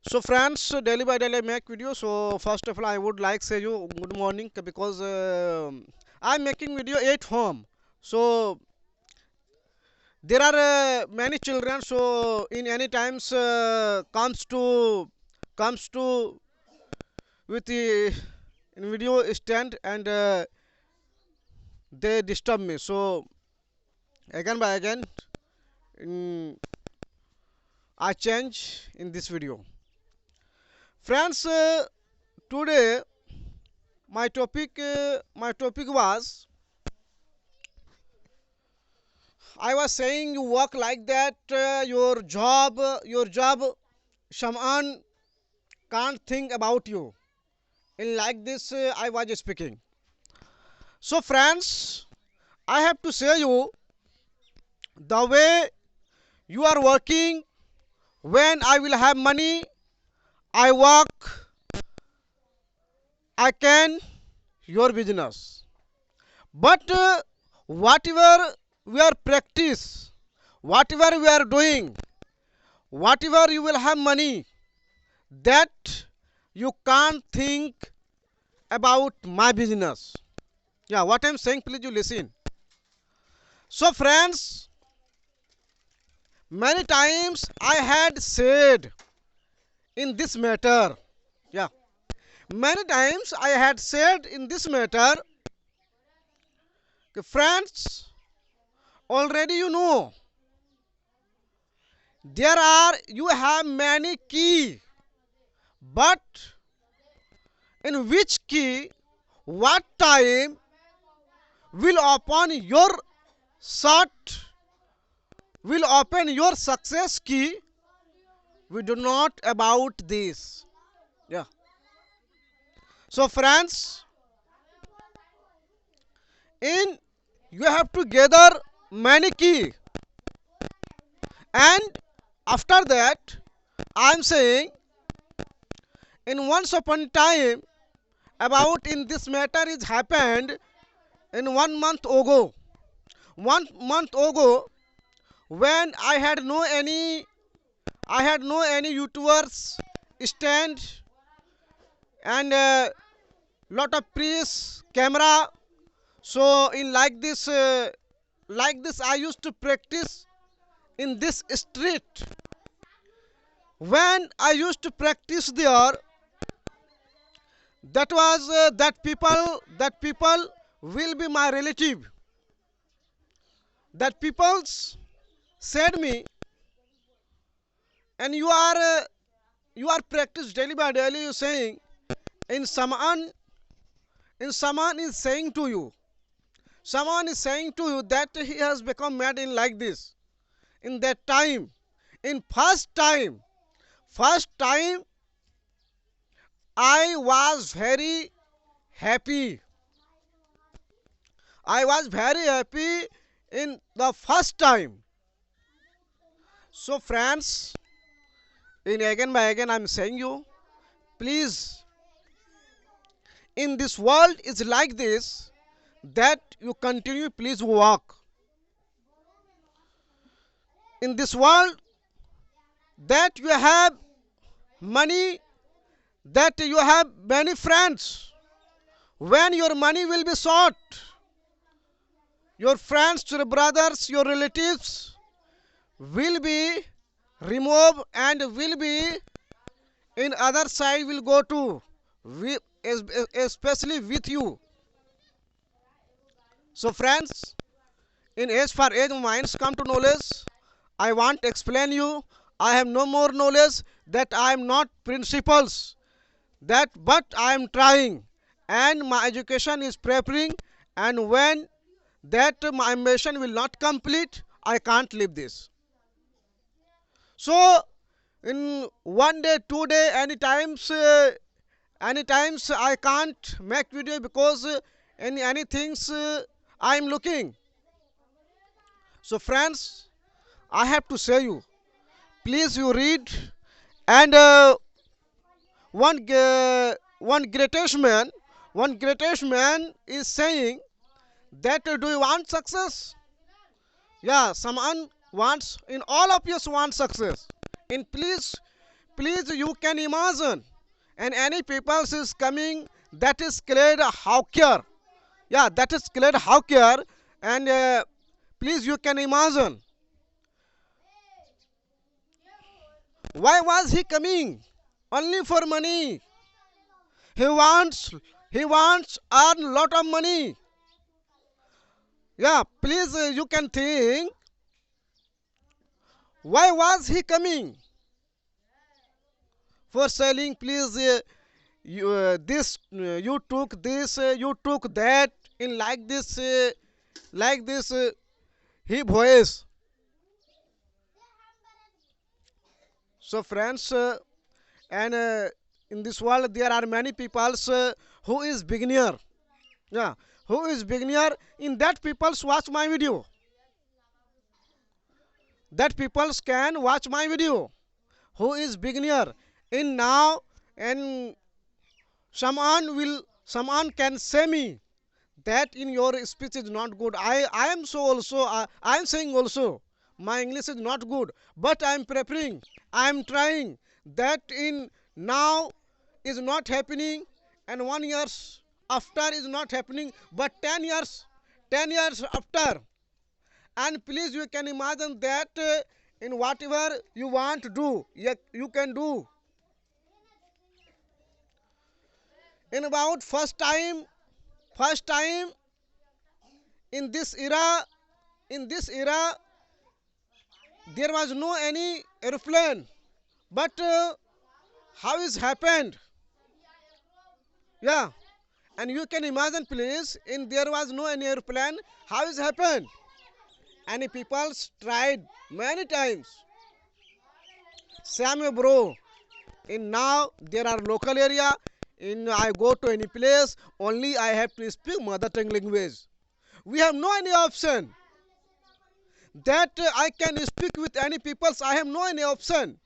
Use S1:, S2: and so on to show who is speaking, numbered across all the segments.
S1: So friends, daily by daily I make video. So first of all, I would like say you good morning because I'm making video at home. So there are many children. So in any times comes to with the in video stand and they disturb me. So again by again, in, I change in this video. Friends, today my topic was I was saying you work like that, your job, someone can't think about you. In like this, I was speaking. So, friends, I have to say you the way you are working. When I will have money, I work. I can your business. But whatever we are practice, whatever we are doing, whatever you will have money, that you can't think about my business. Yeah, what I'm saying, please you listen. So friends, many times I had said in this matter. Yeah, many times I had said in this matter, friends, already you know there are you have many key, but in which key, what time will open your shut, will open your success key. We do not about this. Yeah. So friends, in you have to gather many key, and after that I am saying in once upon time about in this matter is happened in 1 month ago. 1 month ago, when I had no any YouTubers stand and lot of press camera. So in like this I used to practice in this street. When I used to practice there, that was that people will be my relative. That people said me, and you are practice daily by daily. You saying in someone is saying to you, someone is saying to you that he has become mad in like this. In that time, in first time I was very happy. I was very happy in the first time. So friends, in again by again I'm saying you, please, in this world is like this, that you continue, please walk. In this world, that you have money, that you have many friends. When your money will be short, your friends, your brothers, your relatives will be removed and will be in other side will go to, especially with you. So friends, in age for age minds come to knowledge, I want to explain you. I have no more knowledge, that I am not principles, that but I am trying, and my education is preparing, and when that my ambition will not complete, I can't leave this. So in 1 day, 2 day, any times I can't make video because any things I am looking. So friends, I have to say you, please you read, and one greatest man, one greatest man is saying that do you want success? Yeah, someone wants, in all of us want success. In please Please you can imagine, and any people is coming, that is cleared hawker. Yeah, that is cleared hawker. And please you can imagine, why was he coming? Only for money. He wants he wants earn lot of money. Yeah, please you can think, why was he coming? For selling, please you took this, you took that, in like this he voice. So friends, and in this world there are many people who is beginner. Yeah, who is beginner, in that people's watch my video, that peoples can watch my video, who is beginner in now. And someone can say me that in your speech is not good. I am so also, I am saying also my English is not good, but I am preparing, I am trying, that in now is not happening, and 1 years after is not happening, but 10 years after. And please you can imagine that in whatever you want to do, you can do. In about first time in this era, in this era there was no any airplane, but how is happened? Yeah, and you can imagine please, in there was no any airplane, how is happened? And people tried many times. Same bro, in now there are local area, in I go to any place, only I have to speak mother tongue language. We have no any option that I can speak with any peoples. I have no any option.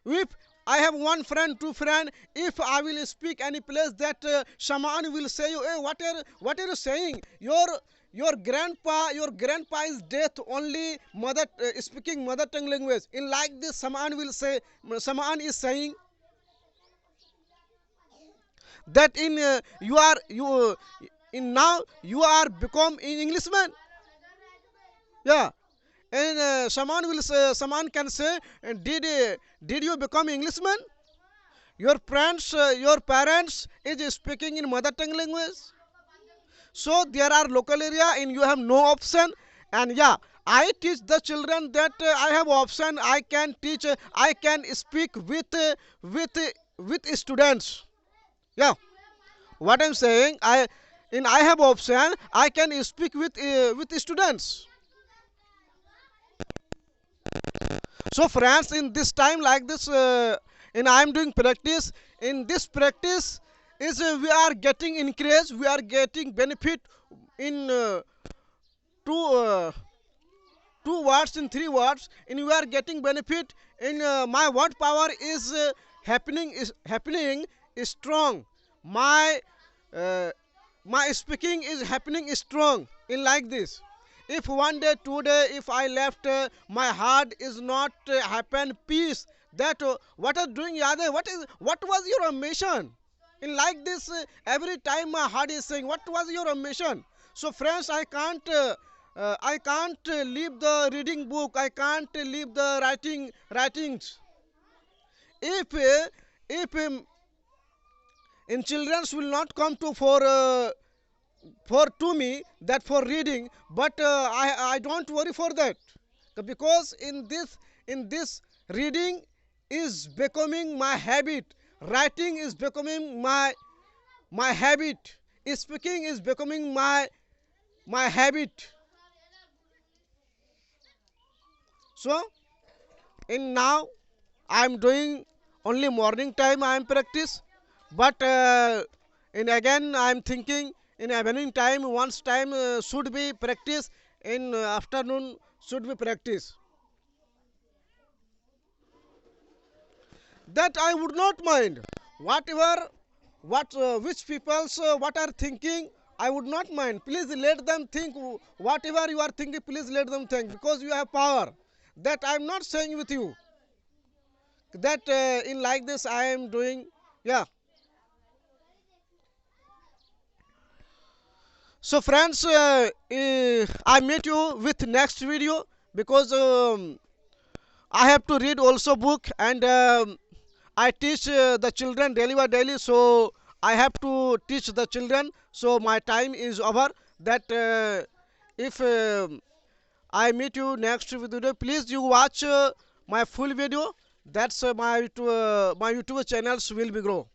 S1: If I have one friend, two friend, if I will speak any place, that shaman will say, hey, what are you saying? Your grandpa is dead, only mother speaking mother tongue language. In like this, shaman will say, shaman is saying that in in now you are become in Englishman. Yeah, and someone can say, did you become Englishman? Your friends, your parents is speaking in mother tongue language. So there are local area and you have no option. And yeah, I teach the children that I have option. I can teach, I can speak with students. Yeah, what I'm saying, I have option, I can speak with students. So friends, in this time like this, in I am doing practice. In this practice is we are getting increase, we are getting benefit in two two words, in three words, and we are getting benefit in my word power is happening is strong. My uh, my speaking is happening strong in like this. If one day, 2 day, if I left, my heart is not happen peace. That what are doing Yade? What was your mission? In like this, every time my heart is saying, what was your mission? So friends, I can't leave the reading book. I can't leave the writings. If in childrens will not come to for to me, that for reading, but I don't worry for that, because in this reading is becoming my habit, writing is becoming my habit, speaking is becoming my habit. So in now I am doing only morning time I am practice, but in again I am thinking in evening time once time should be practice, in afternoon should be practice. That I would not mind whatever, what which people's what are thinking, I would not mind. Please let them think whatever you are thinking, please let them think, because you have power. That I am not saying with you. that in like this I am doing. Yeah. So friends, I meet you with next video, because I have to read also book, and I teach the children daily by daily, so I have to teach the children, so my time is over. That if I meet you next video, please you watch my full video. That's my YouTube channels will be grow.